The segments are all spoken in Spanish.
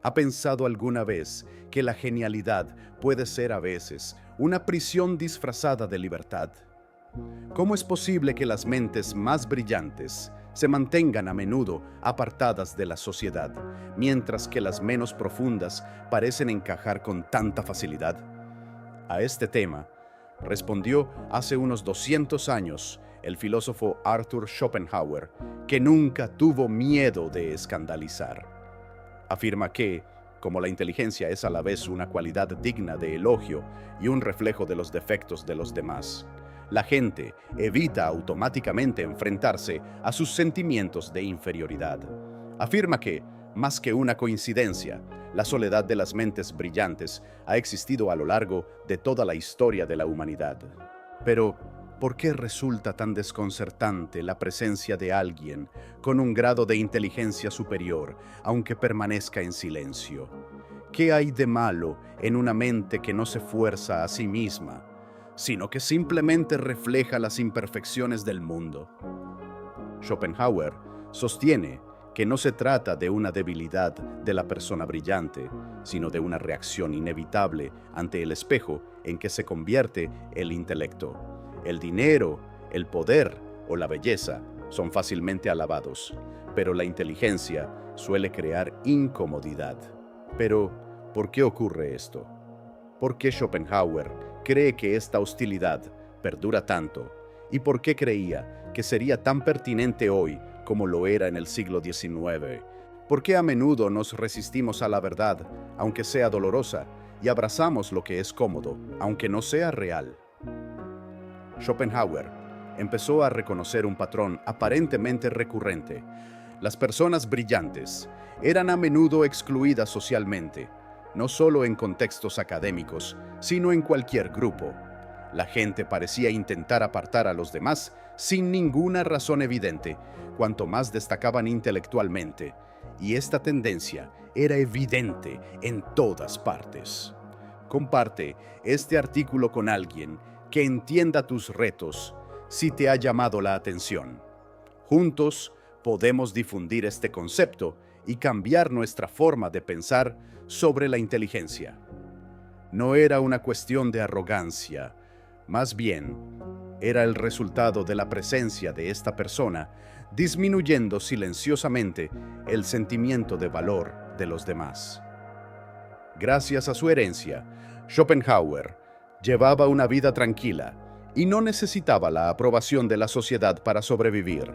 ¿Ha pensado alguna vez que la genialidad puede ser a veces una prisión disfrazada de libertad? ¿Cómo es posible que las mentes más brillantes se mantengan a menudo apartadas de la sociedad, mientras que las menos profundas parecen encajar con tanta facilidad? A este tema respondió hace unos 200 años el filósofo Arthur Schopenhauer, que nunca tuvo miedo de escandalizar. Afirma que, como la inteligencia es a la vez una cualidad digna de elogio y un reflejo de los defectos de los demás, la gente evita automáticamente enfrentarse a sus sentimientos de inferioridad. Afirma que, más que una coincidencia, la soledad de las mentes brillantes ha existido a lo largo de toda la historia de la humanidad. Pero, ¿por qué resulta tan desconcertante la presencia de alguien con un grado de inteligencia superior, aunque permanezca en silencio? ¿Qué hay de malo en una mente que no se fuerza a sí misma, sino que simplemente refleja las imperfecciones del mundo? Schopenhauer sostiene que no se trata de una debilidad de la persona brillante, sino de una reacción inevitable ante el espejo en que se convierte el intelecto. El dinero, el poder o la belleza son fácilmente alabados, pero la inteligencia suele crear incomodidad. Pero, ¿por qué ocurre esto? ¿Por qué Schopenhauer cree que esta hostilidad perdura tanto? ¿Y por qué creía que sería tan pertinente hoy como lo era en el siglo XIX? ¿Por qué a menudo nos resistimos a la verdad, aunque sea dolorosa, y abrazamos lo que es cómodo, aunque no sea real? Schopenhauer empezó a reconocer un patrón aparentemente recurrente. Las personas brillantes eran a menudo excluidas socialmente, no solo en contextos académicos, sino en cualquier grupo. La gente parecía intentar apartar a los demás sin ninguna razón evidente, cuanto más destacaban intelectualmente, y esta tendencia era evidente en todas partes. Comparte este artículo con alguien que entienda tus retos si te ha llamado la atención. Juntos podemos difundir este concepto y cambiar nuestra forma de pensar sobre la inteligencia. No era una cuestión de arrogancia, más bien era el resultado de la presencia de esta persona disminuyendo silenciosamente el sentimiento de valor de los demás. Gracias a su herencia, Schopenhauer llevaba una vida tranquila y no necesitaba la aprobación de la sociedad para sobrevivir.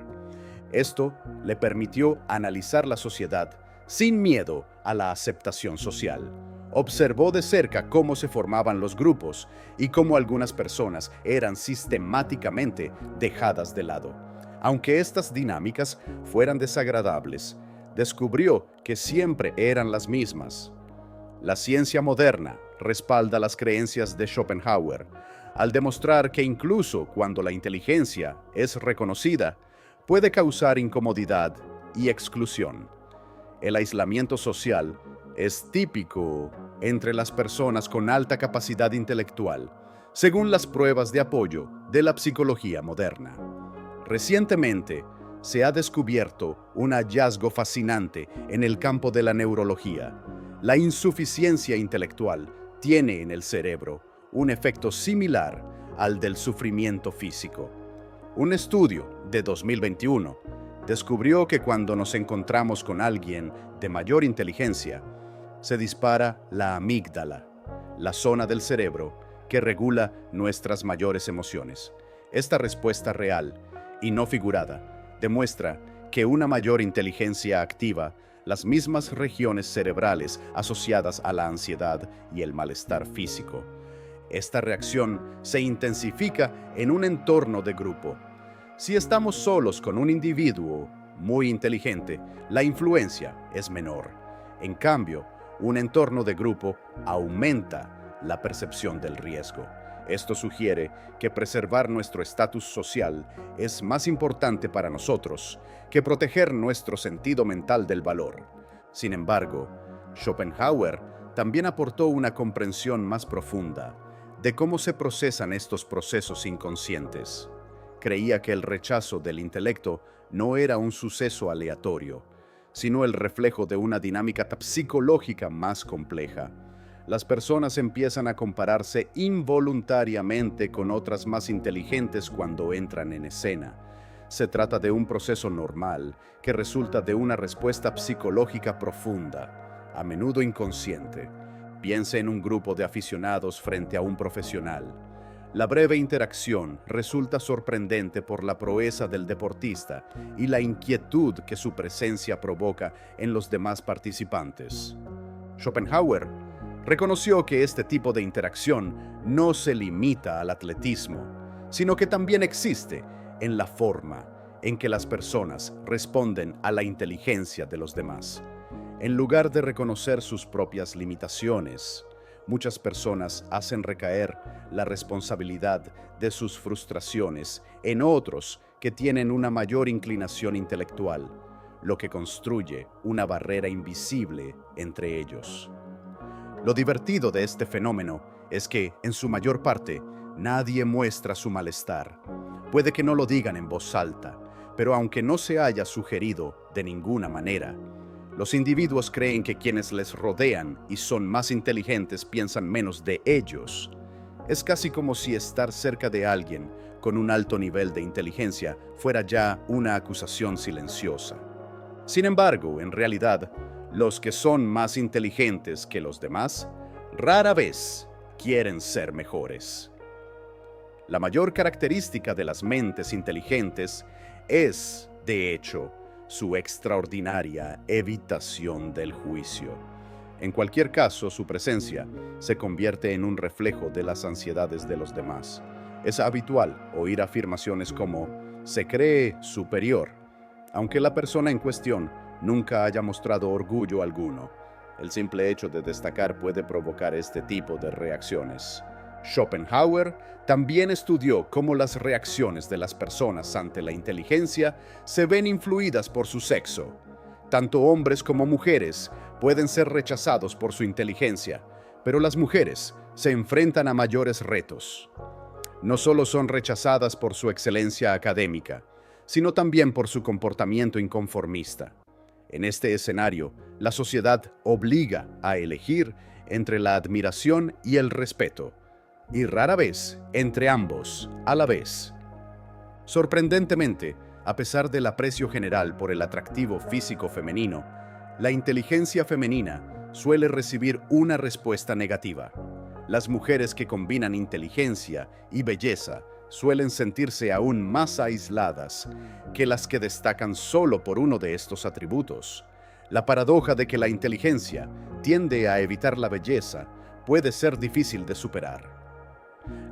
Esto le permitió analizar la sociedad sin miedo a la aceptación social. Observó de cerca cómo se formaban los grupos y cómo algunas personas eran sistemáticamente dejadas de lado. Aunque estas dinámicas fueran desagradables, descubrió que siempre eran las mismas. La ciencia moderna respalda las creencias de Schopenhauer, al demostrar que incluso cuando la inteligencia es reconocida, puede causar incomodidad y exclusión. El aislamiento social es típico entre las personas con alta capacidad intelectual, según las pruebas de apoyo de la psicología moderna. Recientemente, se ha descubierto un hallazgo fascinante en el campo de la neurología. La insuficiencia intelectual tiene en el cerebro un efecto similar al del sufrimiento físico. Un estudio de 2021 descubrió que cuando nos encontramos con alguien de mayor inteligencia, se dispara la amígdala, la zona del cerebro que regula nuestras mayores emociones. Esta respuesta real y no figurada demuestra que una mayor inteligencia activa las mismas regiones cerebrales asociadas a la ansiedad y el malestar físico. Esta reacción se intensifica en un entorno de grupo. Si estamos solos con un individuo muy inteligente, la influencia es menor. En cambio, un entorno de grupo aumenta la percepción del riesgo. Esto sugiere que preservar nuestro estatus social es más importante para nosotros que proteger nuestro sentido mental del valor. Sin embargo, Schopenhauer también aportó una comprensión más profunda de cómo se procesan estos procesos inconscientes. Creía que el rechazo del intelecto no era un suceso aleatorio, sino el reflejo de una dinámica psicológica más compleja. Las personas empiezan a compararse involuntariamente con otras más inteligentes cuando entran en escena. Se trata de un proceso normal que resulta de una respuesta psicológica profunda, a menudo inconsciente. Piense en un grupo de aficionados frente a un profesional. La breve interacción resulta sorprendente por la proeza del deportista y la inquietud que su presencia provoca en los demás participantes. Schopenhauer reconoció que este tipo de interacción no se limita al atletismo, sino que también existe en la forma en que las personas responden a la inteligencia de los demás. En lugar de reconocer sus propias limitaciones, muchas personas hacen recaer la responsabilidad de sus frustraciones en otros que tienen una mayor inclinación intelectual, lo que construye una barrera invisible entre ellos. Lo divertido de este fenómeno es que, en su mayor parte, nadie muestra su malestar. Puede que no lo digan en voz alta, pero aunque no se haya sugerido de ninguna manera, los individuos creen que quienes les rodean y son más inteligentes piensan menos de ellos. Es casi como si estar cerca de alguien con un alto nivel de inteligencia fuera ya una acusación silenciosa. Sin embargo, en realidad, los que son más inteligentes que los demás rara vez quieren ser mejores. La mayor característica de las mentes inteligentes es, de hecho, su extraordinaria evitación del juicio. En cualquier caso, su presencia se convierte en un reflejo de las ansiedades de los demás. Es habitual oír afirmaciones como «se cree superior», aunque la persona en cuestión nunca haya mostrado orgullo alguno. El simple hecho de destacar puede provocar este tipo de reacciones. Schopenhauer también estudió cómo las reacciones de las personas ante la inteligencia se ven influidas por su sexo. Tanto hombres como mujeres pueden ser rechazados por su inteligencia, pero las mujeres se enfrentan a mayores retos. No solo son rechazadas por su excelencia académica, sino también por su comportamiento inconformista. En este escenario, la sociedad obliga a elegir entre la admiración y el respeto, y rara vez entre ambos a la vez. Sorprendentemente, a pesar del aprecio general por el atractivo físico femenino, la inteligencia femenina suele recibir una respuesta negativa. Las mujeres que combinan inteligencia y belleza suelen sentirse aún más aisladas que las que destacan solo por uno de estos atributos. La paradoja de que la inteligencia tiende a evitar la belleza puede ser difícil de superar.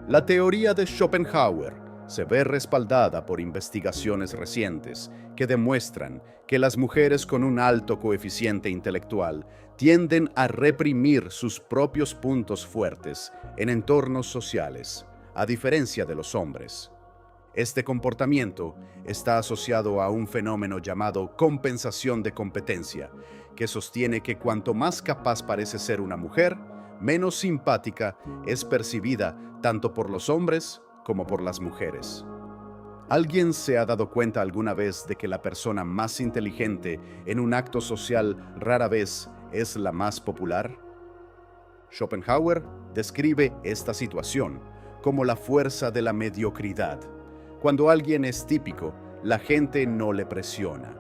La teoría de Schopenhauer se ve respaldada por investigaciones recientes que demuestran que las mujeres con un alto coeficiente intelectual tienden a reprimir sus propios puntos fuertes en entornos sociales, a diferencia de los hombres. Este comportamiento está asociado a un fenómeno llamado compensación de competencia, que sostiene que cuanto más capaz parece ser una mujer, menos simpática es percibida tanto por los hombres como por las mujeres. ¿Alguien se ha dado cuenta alguna vez de que la persona más inteligente en un acto social rara vez es la más popular? Schopenhauer describe esta situación como la fuerza de la mediocridad. Cuando alguien es típico, la gente no le presiona.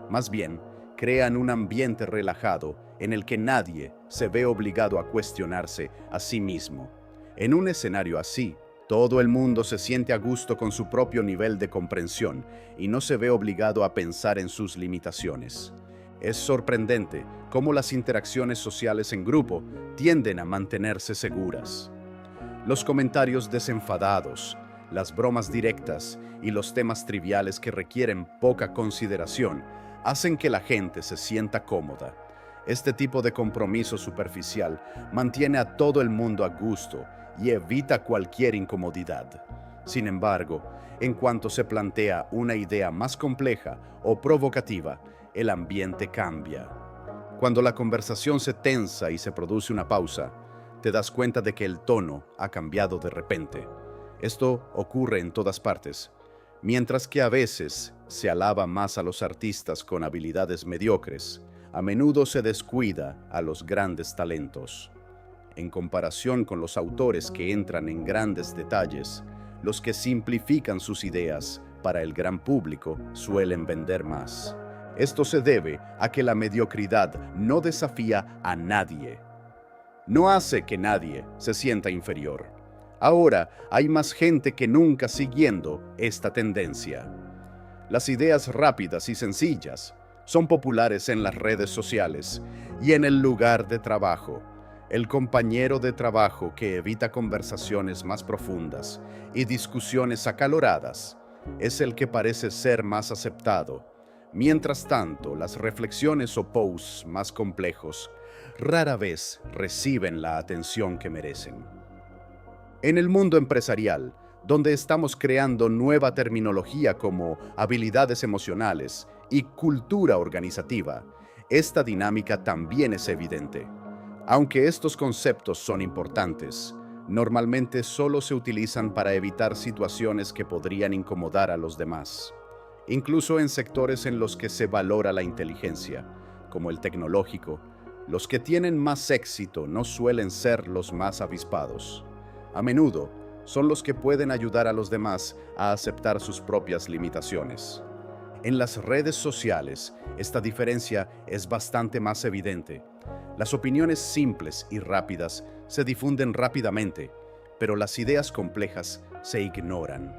Más bien, crean un ambiente relajado en el que nadie se ve obligado a cuestionarse a sí mismo. En un escenario así, todo el mundo se siente a gusto con su propio nivel de comprensión y no se ve obligado a pensar en sus limitaciones. Es sorprendente cómo las interacciones sociales en grupo tienden a mantenerse seguras. Los comentarios desenfadados, las bromas directas y los temas triviales que requieren poca consideración hacen que la gente se sienta cómoda. Este tipo de compromiso superficial mantiene a todo el mundo a gusto y evita cualquier incomodidad. Sin embargo, en cuanto se plantea una idea más compleja o provocativa, el ambiente cambia. Cuando la conversación se tensa y se produce una pausa, te das cuenta de que el tono ha cambiado de repente. Esto ocurre en todas partes. Mientras que a veces se alaba más a los artistas con habilidades mediocres, a menudo se descuida a los grandes talentos. En comparación con los autores que entran en grandes detalles, los que simplifican sus ideas para el gran público suelen vender más. Esto se debe a que la mediocridad no desafía a nadie. No hace que nadie se sienta inferior. Ahora hay más gente que nunca siguiendo esta tendencia. Las ideas rápidas y sencillas son populares en las redes sociales y en el lugar de trabajo. El compañero de trabajo que evita conversaciones más profundas y discusiones acaloradas es el que parece ser más aceptado. Mientras tanto, las reflexiones o posts más complejos rara vez reciben la atención que merecen. En el mundo empresarial, donde estamos creando nueva terminología como habilidades emocionales y cultura organizativa, esta dinámica también es evidente. Aunque estos conceptos son importantes, normalmente solo se utilizan para evitar situaciones que podrían incomodar a los demás. Incluso en sectores en los que se valora la inteligencia, como el tecnológico, los que tienen más éxito no suelen ser los más avispados. A menudo, son los que pueden ayudar a los demás a aceptar sus propias limitaciones. En las redes sociales, esta diferencia es bastante más evidente. Las opiniones simples y rápidas se difunden rápidamente, pero las ideas complejas se ignoran.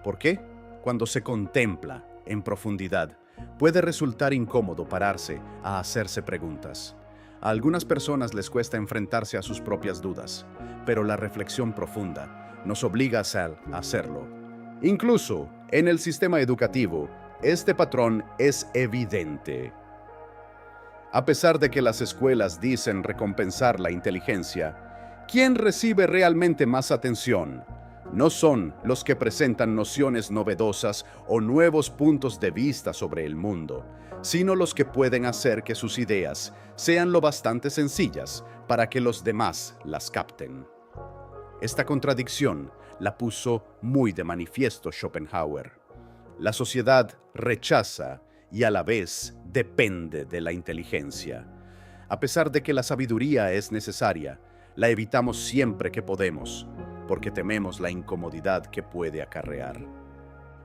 ¿Por qué? Cuando se contempla en profundidad, puede resultar incómodo pararse a hacerse preguntas. A algunas personas les cuesta enfrentarse a sus propias dudas, pero la reflexión profunda nos obliga a hacerlo. Incluso en el sistema educativo, este patrón es evidente. A pesar de que las escuelas dicen recompensar la inteligencia, ¿quién recibe realmente más atención? No son los que presentan nociones novedosas o nuevos puntos de vista sobre el mundo, sino los que pueden hacer que sus ideas sean lo bastante sencillas para que los demás las capten. Esta contradicción la puso muy de manifiesto Schopenhauer. La sociedad rechaza y a la vez depende de la inteligencia. A pesar de que la sabiduría es necesaria, la evitamos siempre que podemos, porque tememos la incomodidad que puede acarrear.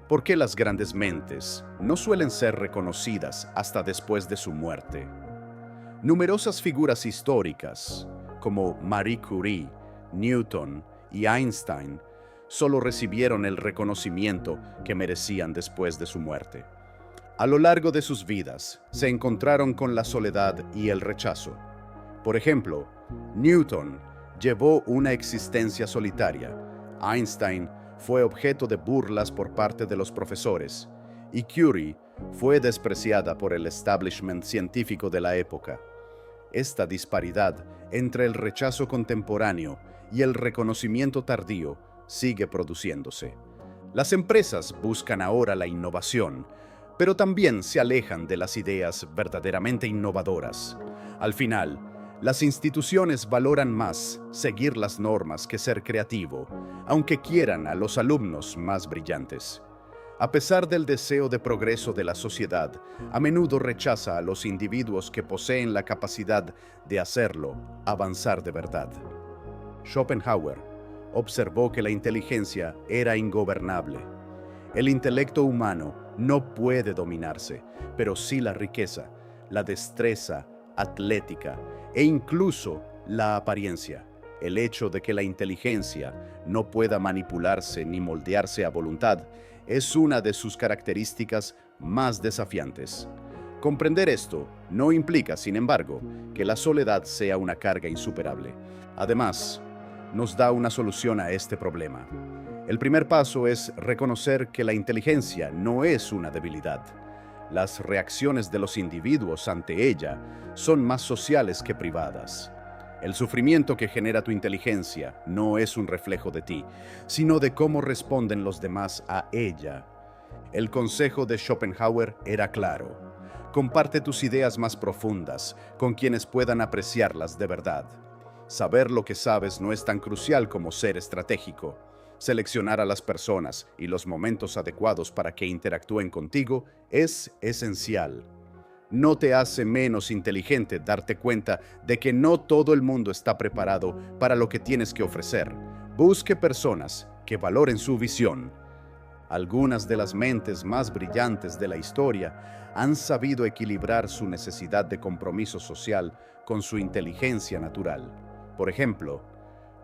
¿Por qué las grandes mentes no suelen ser reconocidas hasta después de su muerte? Numerosas figuras históricas, como Marie Curie, Newton y Einstein, solo recibieron el reconocimiento que merecían después de su muerte. A lo largo de sus vidas, se encontraron con la soledad y el rechazo. Por ejemplo, Newton llevó una existencia solitaria. Einstein fue objeto de burlas por parte de los profesores, y Curie fue despreciada por el establishment científico de la época. Esta disparidad entre el rechazo contemporáneo y el reconocimiento tardío sigue produciéndose. Las empresas buscan ahora la innovación, pero también se alejan de las ideas verdaderamente innovadoras. Al final, las instituciones valoran más seguir las normas que ser creativo, aunque quieran a los alumnos más brillantes. A pesar del deseo de progreso de la sociedad, a menudo rechaza a los individuos que poseen la capacidad de hacerlo avanzar de verdad. Schopenhauer observó que la inteligencia era ingobernable. El intelecto humano no puede dominarse, pero sí la riqueza, la destreza atlética e incluso la apariencia. El hecho de que la inteligencia no pueda manipularse ni moldearse a voluntad es una de sus características más desafiantes. Comprender esto no implica, sin embargo, que la soledad sea una carga insuperable. Además, nos da una solución a este problema. El primer paso es reconocer que la inteligencia no es una debilidad. Las reacciones de los individuos ante ella son más sociales que privadas. El sufrimiento que genera tu inteligencia no es un reflejo de ti, sino de cómo responden los demás a ella. El consejo de Schopenhauer era claro: comparte tus ideas más profundas con quienes puedan apreciarlas de verdad. Saber lo que sabes no es tan crucial como ser estratégico. Seleccionar a las personas y los momentos adecuados para que interactúen contigo es esencial. No te hace menos inteligente darte cuenta de que no todo el mundo está preparado para lo que tienes que ofrecer. Busque personas que valoren su visión. Algunas de las mentes más brillantes de la historia han sabido equilibrar su necesidad de compromiso social con su inteligencia natural. Por ejemplo,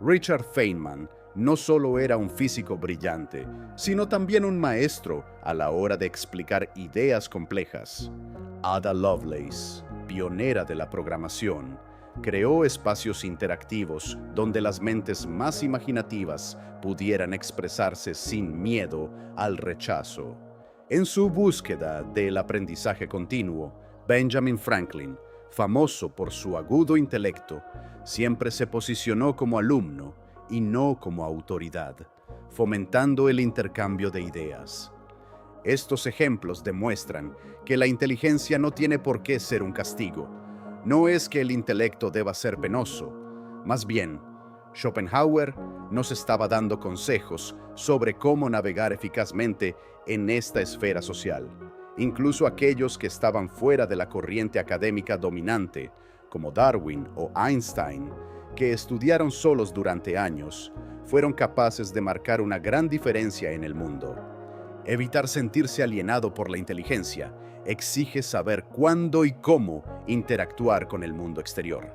Richard Feynman no solo era un físico brillante, sino también un maestro a la hora de explicar ideas complejas. Ada Lovelace, pionera de la programación, creó espacios interactivos donde las mentes más imaginativas pudieran expresarse sin miedo al rechazo. En su búsqueda del aprendizaje continuo, Benjamin Franklin, famoso por su agudo intelecto, siempre se posicionó como alumno y no como autoridad, fomentando el intercambio de ideas. Estos ejemplos demuestran que la inteligencia no tiene por qué ser un castigo. No es que el intelecto deba ser penoso. Más bien, Schopenhauer nos estaba dando consejos sobre cómo navegar eficazmente en esta esfera social. Incluso aquellos que estaban fuera de la corriente académica dominante, como Darwin o Einstein, que estudiaron solos durante años, fueron capaces de marcar una gran diferencia en el mundo. Evitar sentirse alienado por la inteligencia exige saber cuándo y cómo interactuar con el mundo exterior.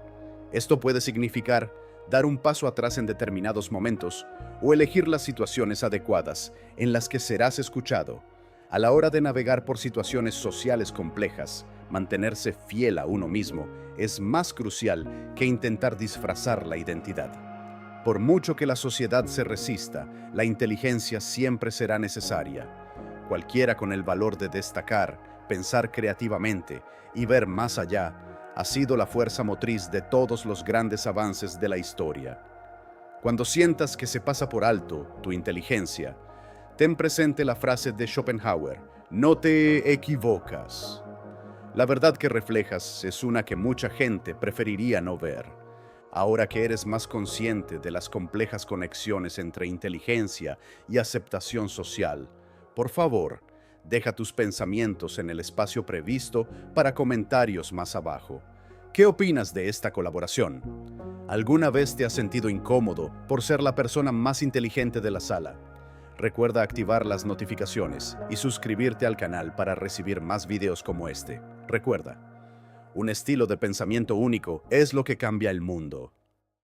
Esto puede significar dar un paso atrás en determinados momentos o elegir las situaciones adecuadas en las que serás escuchado. A la hora de navegar por situaciones sociales complejas, mantenerse fiel a uno mismo es más crucial que intentar disfrazar la identidad. Por mucho que la sociedad se resista, la inteligencia siempre será necesaria. Cualquiera con el valor de destacar, pensar creativamente y ver más allá ha sido la fuerza motriz de todos los grandes avances de la historia. Cuando sientas que se pasa por alto tu inteligencia, ten presente la frase de Schopenhauer: no te equivocas. La verdad que reflejas es una que mucha gente preferiría no ver. Ahora que eres más consciente de las complejas conexiones entre inteligencia y aceptación social, por favor, deja tus pensamientos en el espacio previsto para comentarios más abajo. ¿Qué opinas de esta colaboración? ¿Alguna vez te has sentido incómodo por ser la persona más inteligente de la sala? Recuerda activar las notificaciones y suscribirte al canal para recibir más videos como este. Recuerda, un estilo de pensamiento único es lo que cambia el mundo.